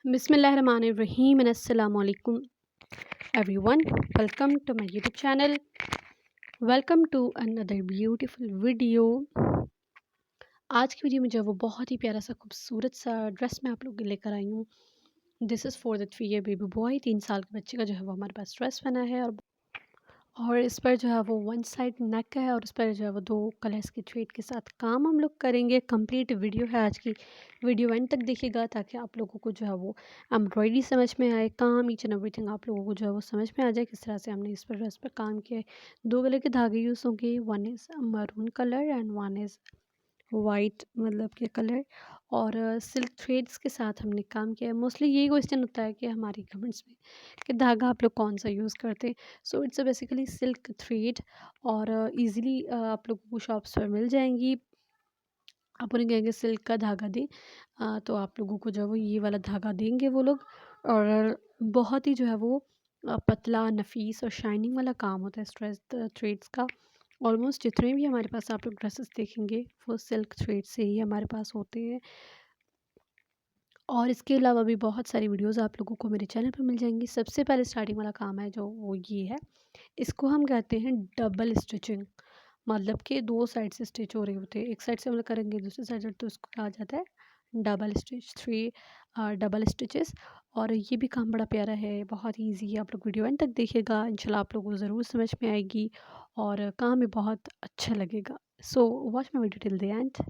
Bismillahirrahmanirrahim and Assalamu alaikum everyone. Welcome to my YouTube channel. Welcome to another beautiful video. आज की video में जो है वो बहुत ही प्यारा सा खूबसूरत सा ड्रेस मैं आप लोगों के लेकर आई हूँ. This is for the 3 year baby boy. 3 साल के बच्चे का जो है वो हमारे पास ड्रेस बना है और इस पर जो है वो वन साइड नेक है और इस पर जो है वो 2 कलर्स के थ्रेड के साथ काम हम लोग करेंगे. कंप्लीट वीडियो है आज की. वीडियो एंड तक देखिएगा ताकि आप लोगों को जो है वो एम्ब्रॉयडरी समझ में आए. काम ईच एंड एवरीथिंग आप लोगों को जो है वो समझ में आ जाए किस तरह से हमने इस पर ड्रेस पर काम किया है. 2 कलर के धागे यूज़ होंगे. One is maroon colour and one is white मतलब के कलर और सिल्क थ्रेड्स के साथ हमने काम किया है. मोस्टली यही क्वेश्चन होता है कि हमारी कमेंट्स में कि धागा आप लोग कौन सा यूज़ करते हैं. So it's a basically silk thread और ईज़िली आप लोगों को शॉप्स पर मिल जाएंगी. आप उन्हें कहेंगे सिल्क का धागा दें तो आप लोगों को जो है वो ये वाला धागा देंगे वो लोग. और बहुत ही जो है वो पतला नफीस और शाइनिंग वाला काम होता है स्ट्रेस थ्रेड्स का. ऑलमोस्ट जितने भी हमारे पास आप लोग ड्रेसेस देखेंगे वो सिल्क थ्रेड से ही हमारे पास होते हैं. और इसके अलावा भी बहुत सारी वीडियोस आप लोगों को मेरे चैनल पर मिल जाएंगी. सबसे पहले स्टार्टिंग वाला काम है जो वो ये है. इसको हम कहते हैं डबल स्टिचिंग. मतलब कि 2 साइड से स्टिच हो रहे होते हैं. एक साइड से हम लोग करेंगे दूसरी साइड से तो इसको कहा जाता है डबल स्टिच. 3 double stitches. और ये भी काम बड़ा प्यारा है. बहुत ईजी है. आप लोग वीडियो एंड तक देखिएगा. इंशाल्लाह आप लोगों को ज़रूर समझ में आएगी और काम भी बहुत अच्छा लगेगा. So watch my video till the end.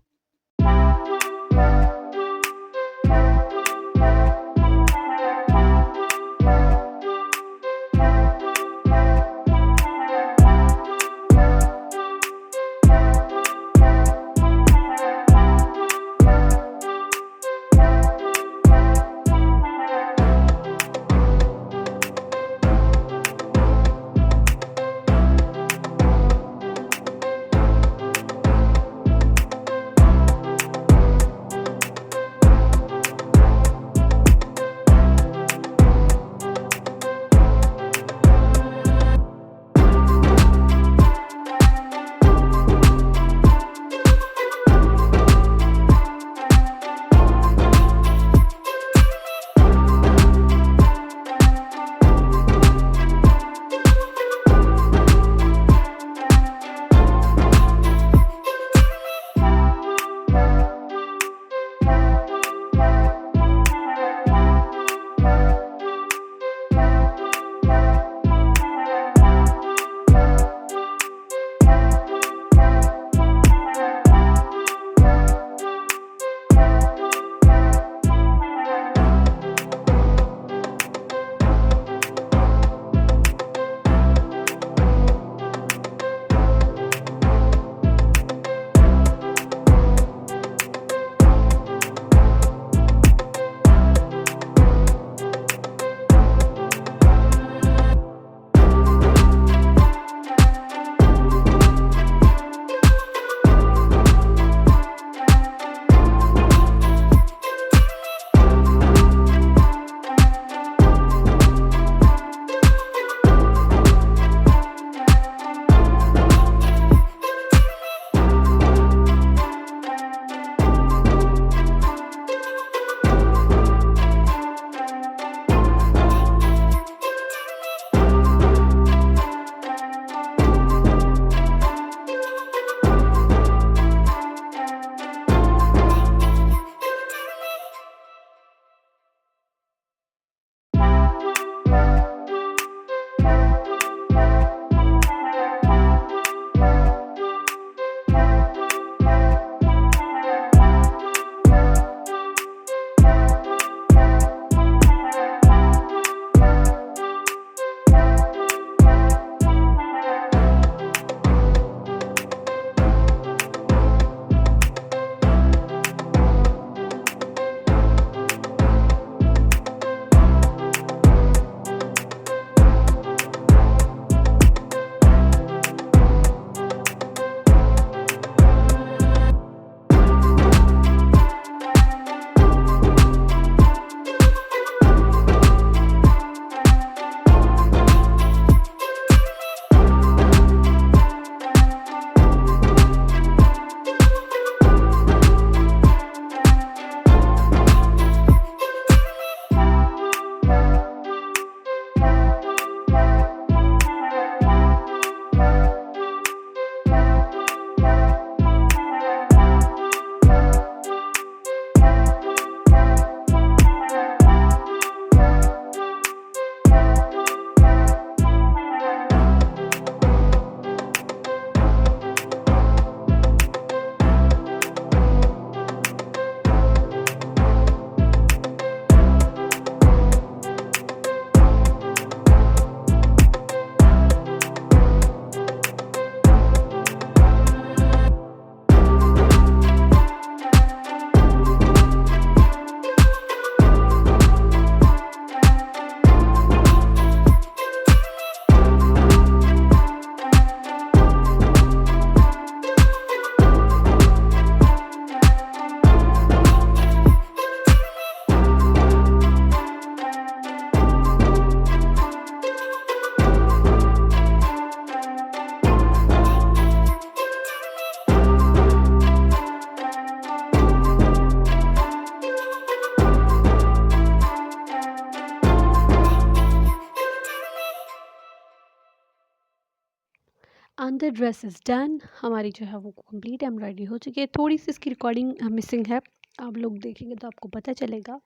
The dress is done. हमारी जो है वो कंप्लीट एम्ब्रॉयडरी हो चुकी है। थोड़ी सी इसकी रिकॉर्डिंग मिसिंग है, आप लोग देखेंगे तो आपको पता चलेगा।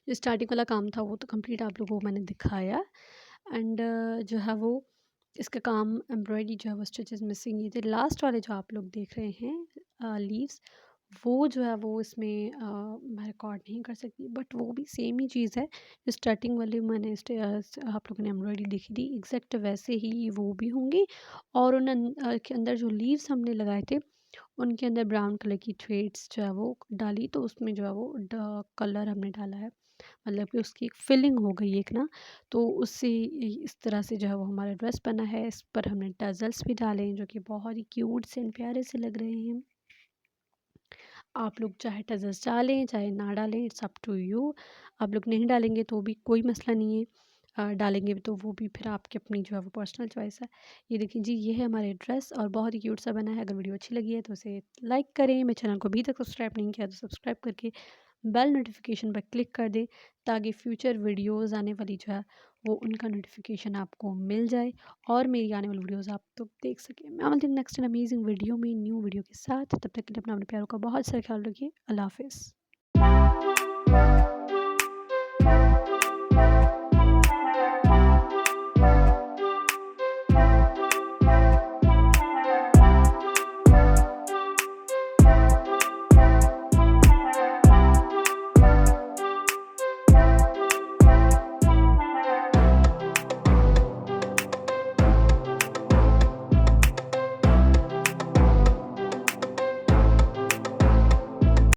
जो स्टार्टिंग वाला काम था वो तो कंप्लीट आप लोगों को मैंने दिखाया। एंड जो है वो इसका काम एम्ब्रॉयडरी जो है वो स्टिचेस मिसिंग ये थे। लास्ट वाले जो आप लोग देख रहे हैं लीव्स, वो जो है वो इसमें मैं रिकॉर्ड नहीं कर सकती, बट वो भी सेम ही चीज़ है जो स्टार्टिंग वाली मैंने आप लोगों ने एम्ब्रॉयडरी देखी थी, एग्जैक्ट वैसे ही वो भी होंगी। और के अंदर जो लीव्स हमने लगाए थे उनके अंदर ब्राउन कलर की थ्रेड्स जो है वो डाली, तो उसमें जो है वो कलर हमने डाला है, मतलब कि उसकी एक फिलिंग हो गई एक ना। तो उससे इस तरह से जो है वो हमारा ड्रेस बना है। इस पर हमने टजल्स भी डाले हैं जो कि बहुत ही क्यूट से एंड प्यारे से लग रहे हैं। आप लोग चाहे टजल्स डालें चाहे ना डालें, इट्स अप टू यू। आप लोग नहीं डालेंगे तो भी कोई मसला नहीं है, डालेंगे भी तो वो भी फिर आपकी अपनी जो है वो पर्सनल चॉइस है। ये देखिए जी, ये है हमारे ड्रेस और बहुत ही क्यूट सा बना है। अगर वीडियो अच्छी लगी है तो उसे लाइक करें। मेरे चैनल को अभी तक सब्सक्राइब नहीं किया तो सब्सक्राइब करके बेल नोटिफिकेशन पर क्लिक कर दें, ताकि फ्यूचर वीडियोस आने वाली जो है वो उनका नोटिफिकेशन आपको मिल जाए और मेरी आने वाली वीडियोस आप तो देख सकें। मैं मिलती हूँ नेक्स्ट एन अमेजिंग वीडियो में, न्यू वीडियो के साथ। तब तक के लिए अपना अपने प्यारों का बहुत सारा ख्याल रखिए। अल्लाह हाफिज़।